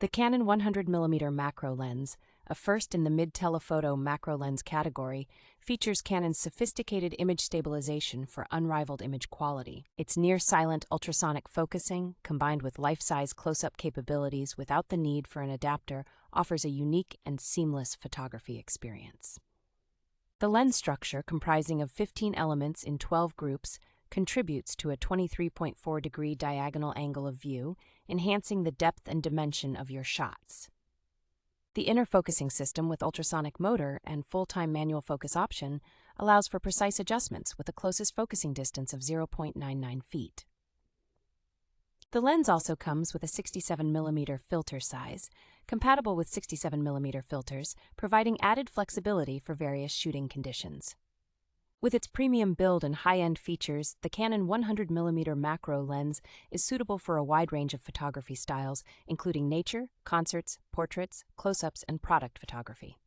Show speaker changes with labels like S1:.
S1: The Canon 100mm macro lens, a first in the mid-telephoto macro lens category, features Canon's sophisticated image stabilization for unrivaled image quality. Its near-silent ultrasonic focusing, combined with life-size close-up capabilities without the need for an adapter, offers a unique and seamless photography experience. The lens structure, comprising of 15 elements in 12 groups, contributes to a 23.4-degree diagonal angle of view, enhancing the depth and dimension of your shots. The inner focusing system with ultrasonic motor and full-time manual focus option allows for precise adjustments with the closest focusing distance of 0.99 feet. The lens also comes with a 67mm filter size, compatible with 67mm filters, providing added flexibility for various shooting conditions. With its premium build and high-end features, the Canon 100mm macro lens is suitable for a wide range of photography styles, including nature, concerts, portraits, close-ups, and product photography.